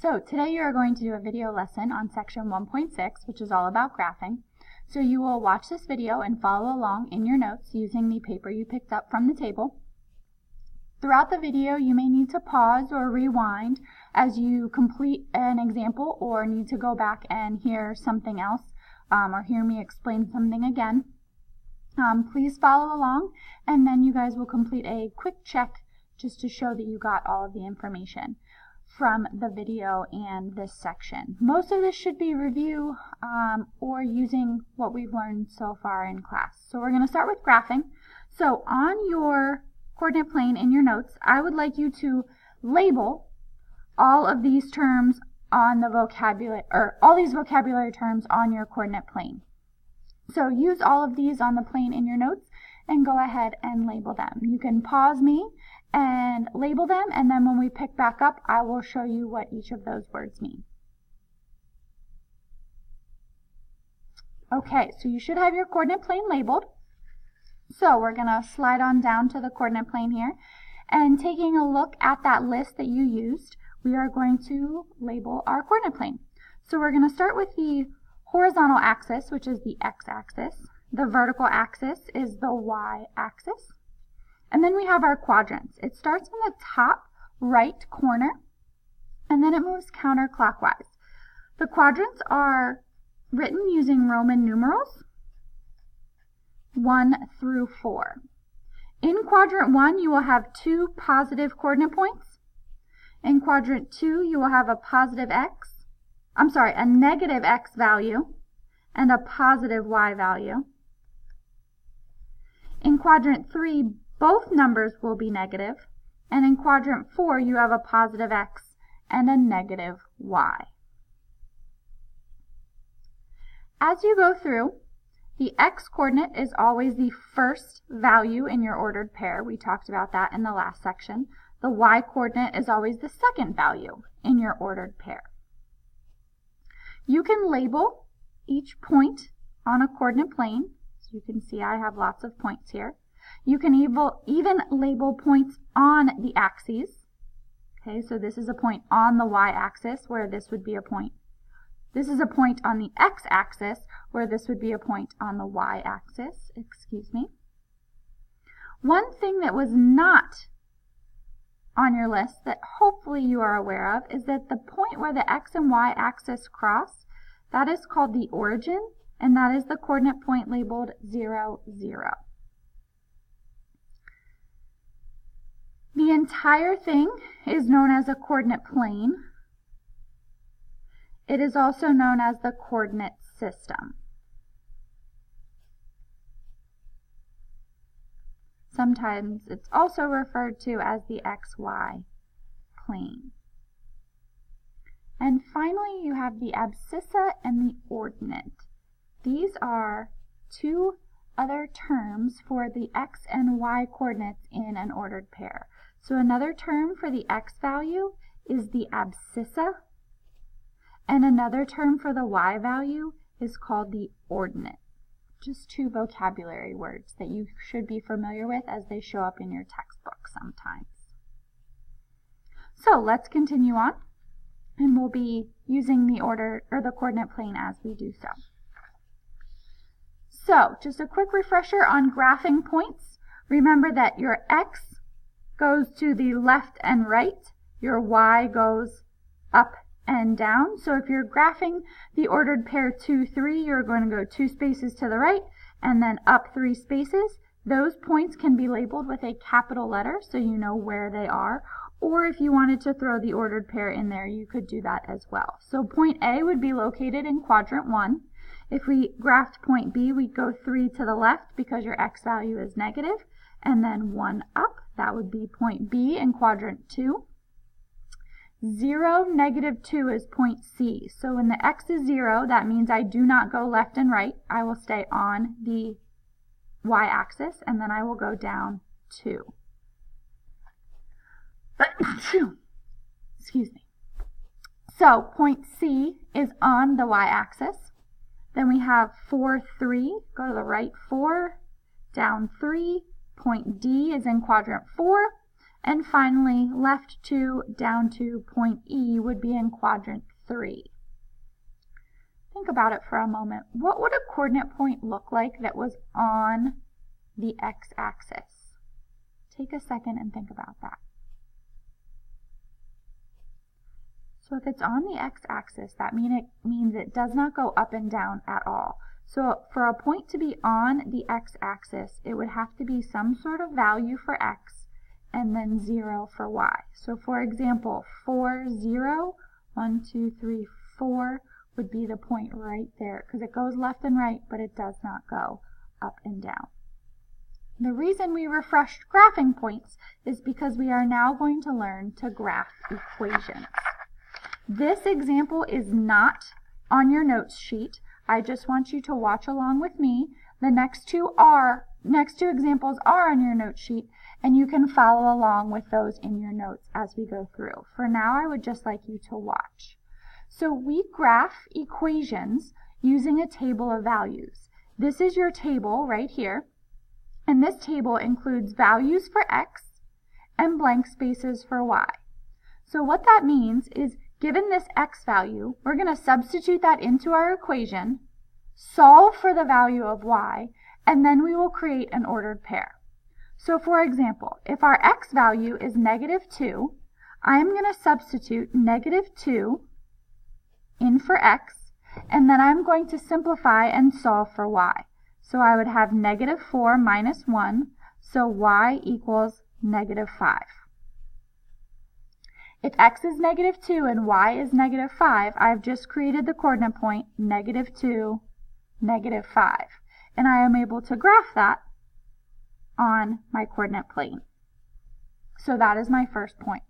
So today you are going to do a video lesson on section 1.6, which is all about graphing. So you will watch this video and follow along in your notes using the paper you picked up from the table. Throughout the video, you may need to pause or rewind as you complete an example or need to go back and hear something else or hear me explain something again. Please follow along, and then you guys will complete a quick check just to show that you got all of the information from the video and this section. Most of this should be review or using what we've learned so far in class. So we're going to start with graphing. So on your coordinate plane in your notes, I would like you to label all of these terms on the vocabulary, or all these vocabulary terms on your coordinate plane. So use all of these on the plane in your notes and go ahead and label them. You can pause me and label them, and then when we pick back up, I will show you what each of those words mean. Okay, so you should have your coordinate plane labeled. So we're going to slide on down to the coordinate plane here, and taking a look at that list that you used, we are going to label our coordinate plane. So we're going to start with the horizontal axis, which is the x-axis. The vertical axis is the y-axis. And then we have our quadrants. It starts in the top right corner, and then it moves counterclockwise. The quadrants are written using Roman numerals 1 through 4. In quadrant 1, you will have 2 positive coordinate points. In quadrant 2, you will have a negative x value and a positive y value. In quadrant 3, both numbers will be negative, and in quadrant 4, you have a positive x and a negative y. As you go through, the x-coordinate is always the first value in your ordered pair. We talked about that in the last section. The y-coordinate is always the second value in your ordered pair. You can label each point on a coordinate plane. So you can see I have lots of points here. You can even label points on the axes. Okay, so this is a point on the y-axis where this would be a point. This is a point on the x-axis where this would be a point on the y-axis. Excuse me. One thing that was not on your list that hopefully you are aware of is that the point where the x and y axis cross, that is called the origin, and that is the coordinate point labeled 0, 0. The entire thing is known as a coordinate plane. It is also known as the coordinate system. Sometimes it's also referred to as the XY plane. And finally, you have the abscissa and the ordinate. These are two other terms for the x and y coordinates in an ordered pair. So another term for the x value is the abscissa, and another term for the y value is called the ordinate. Just two vocabulary words that you should be familiar with as they show up in your textbook sometimes. So let's continue on, and we'll be using the order or the coordinate plane as we do so. So just a quick refresher on graphing points. Remember that your x goes to the left and right, your y goes up and down. So if you're graphing the ordered pair 2, 3, you're going to go 2 spaces to the right and then up 3 spaces. Those points can be labeled with a capital letter so you know where they are. Or if you wanted to throw the ordered pair in there, you could do that as well. So point A would be located in quadrant 1. If we graphed point B, we'd go 3 to the left because your x value is negative, and then 1 up. That would be point B in quadrant 2. 0, negative 2 is point C. So when the x is 0, that means I do not go left and right. I will stay on the y-axis, and then I will go down 2. Excuse me. So point C is on the y-axis. Then we have 4, 3. Go to the right 4, down 3. Point D is in quadrant 4. And finally, left 2 down to point E would be in quadrant 3. Think about it for a moment. What would a coordinate point look like that was on the x-axis? Take a second and think about that. So if it's on the x-axis, that means it does not go up and down at all. So for a point to be on the x-axis, it would have to be some sort of value for x and then 0 for y. So for example, 4, 0, 1, 2, 3, 4 would be the point right there because it goes left and right, but it does not go up and down. The reason we refreshed graphing points is because we are now going to learn to graph equations. This example is not on your notes sheet. I just want you to watch along with me. The next two examples are on your note sheet, and you can follow along with those in your notes as we go through. For now, I would just like you to watch. So we graph equations using a table of values. This is your table right here, and this table includes values for x and blank spaces for y. So what that means is, given this x value, we're going to substitute that into our equation, solve for the value of y, and then we will create an ordered pair. So for example, if our x value is -2, I'm going to substitute -2 in for x, and then I'm going to simplify and solve for y. So I would have -4 minus 1, so y equals -5. If x is -2 and y is -5, I've just created the coordinate point -2, -5. And I am able to graph that on my coordinate plane. So that is my first point.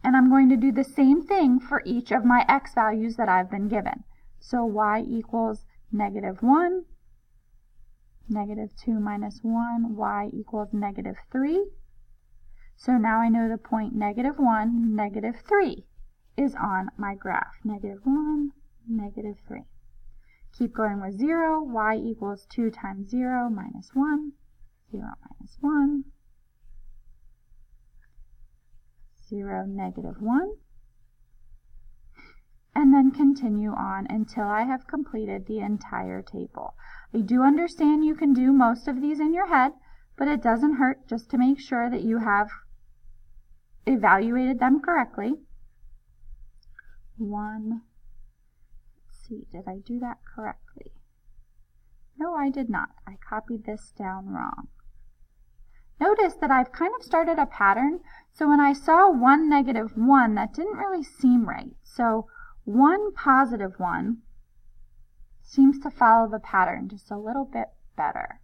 And I'm going to do the same thing for each of my x values that I've been given. So y equals -1, -2 minus 1, y equals -3. So now I know the point -1, -3 is on my graph. -1, -3. Keep going with 0. Y equals 2 times 0 minus 1. 0 minus 1. 0, -1. And then continue on until I have completed the entire table. I do understand you can do most of these in your head, but it doesn't hurt just to make sure that you have evaluated them correctly. 1, let's see, did I do that correctly? No, I did not. I copied this down wrong. Notice that I've kind of started a pattern, so when I saw 1, -1, that didn't really seem right. So 1, +1 seems to follow the pattern just a little bit better.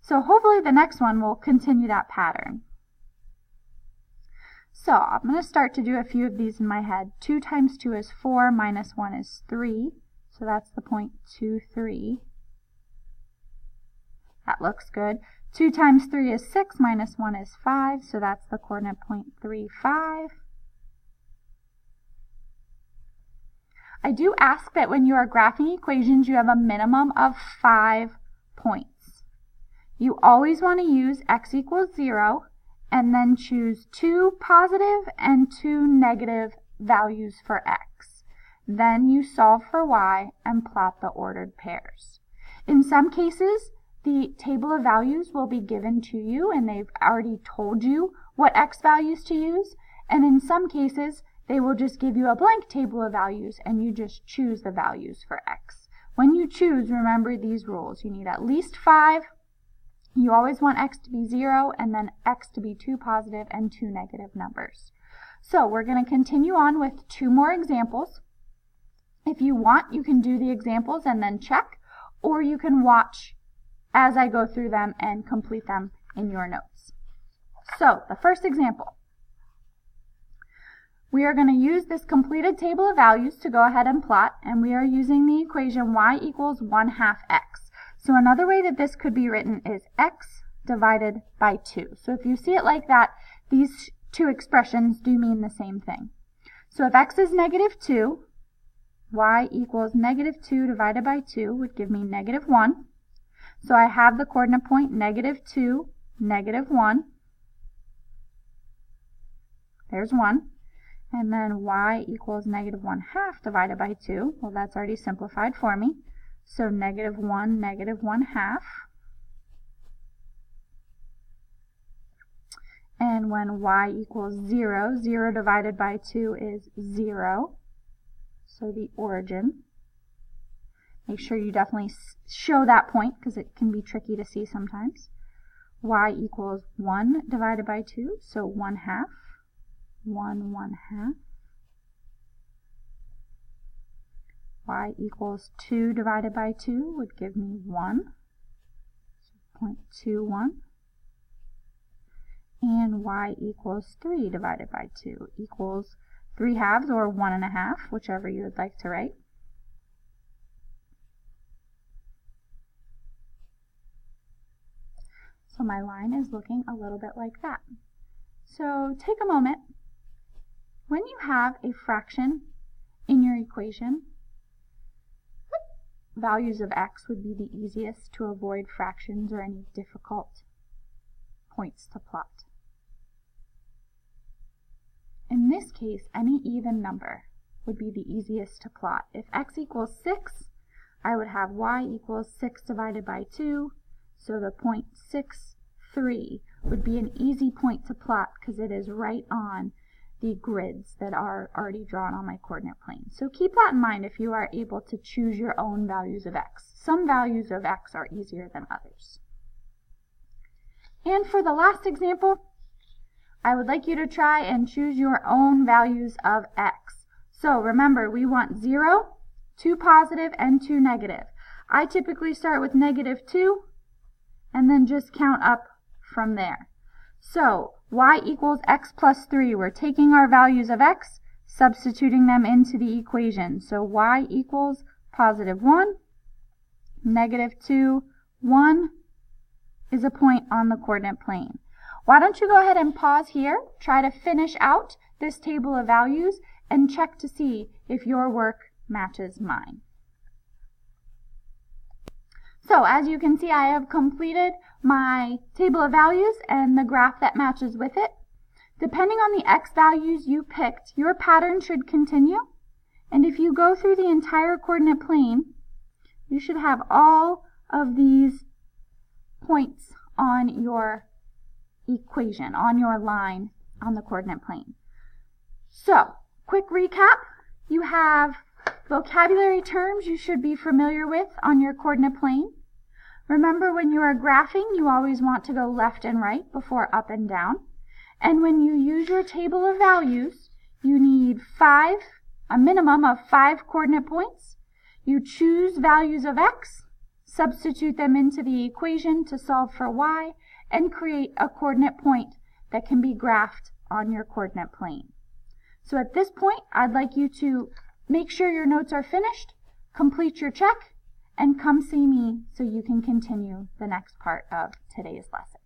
So hopefully the next one will continue that pattern. So I'm going to start to do a few of these in my head. 2 times 2 is 4, minus 1 is 3. So that's the point 2, 3. That looks good. 2 times 3 is 6, minus 1 is 5. So that's the coordinate point 3, 5. I do ask that when you are graphing equations, you have a minimum of 5 points. You always want to use x equals 0 and then choose 2 positive and 2 negative values for x. Then you solve for y and plot the ordered pairs. In some cases, the table of values will be given to you and they've already told you what x values to use. And in some cases, they will just give you a blank table of values and you just choose the values for x. When you choose, remember these rules. You need at least 5. You always want x to be 0 and then x to be 2 positive and 2 negative numbers. So we're going to continue on with 2 more examples. If you want, you can do the examples and then check, or you can watch as I go through them and complete them in your notes. So the first example. We are going to use this completed table of values to go ahead and plot, and we are using the equation y equals 1/2 x. So another way that this could be written is x divided by 2. So if you see it like that, these two expressions do mean the same thing. So if x is -2, y equals -2 divided by 2 would give me -1. So I have the coordinate point -2, -1. There's 1. And then y equals negative 1/2 divided by 2. Well, that's already simplified for me. So negative 1, negative 1/2. And when y equals 0, 0 divided by 2 is 0. So the origin. Make sure you definitely show that point because it can be tricky to see sometimes. Y equals 1 divided by 2, so 1/2. 1, 1/2. Y equals 2 divided by 2 would give me 1, so 0.21. And y equals 3 divided by 2 equals 3/2 or 1.5, whichever you would like to write. So my line is looking a little bit like that. So take a moment. When you have a fraction in your equation, what values of x would be the easiest to avoid fractions or any difficult points to plot? In this case, any even number would be the easiest to plot. If x equals 6, I would have y equals 6 divided by 2, so the point 6,3 would be an easy point to plot because it is right on the grids that are already drawn on my coordinate plane. So keep that in mind if you are able to choose your own values of x. Some values of x are easier than others. And for the last example, I would like you to try and choose your own values of x. So remember, we want 0, 2 positive, and 2 negative. I typically start with -2 and then just count up from there. So y equals x plus 3. We're taking our values of x, substituting them into the equation. So y equals +1, -2, 1 is a point on the coordinate plane. Why don't you go ahead and pause here, try to finish out this table of values, and check to see if your work matches mine. So as you can see, I have completed my table of values and the graph that matches with it. Depending on the x values you picked, your pattern should continue. And if you go through the entire coordinate plane, you should have all of these points on your equation, on your line on the coordinate plane. So, quick recap. You have vocabulary terms you should be familiar with on your coordinate plane. Remember, when you are graphing, you always want to go left and right before up and down. And when you use your table of values, you need a minimum of 5 coordinate points. You choose values of x, substitute them into the equation to solve for y, and create a coordinate point that can be graphed on your coordinate plane. So at this point, I'd like you to make sure your notes are finished, complete your check, and come see me so you can continue the next part of today's lesson.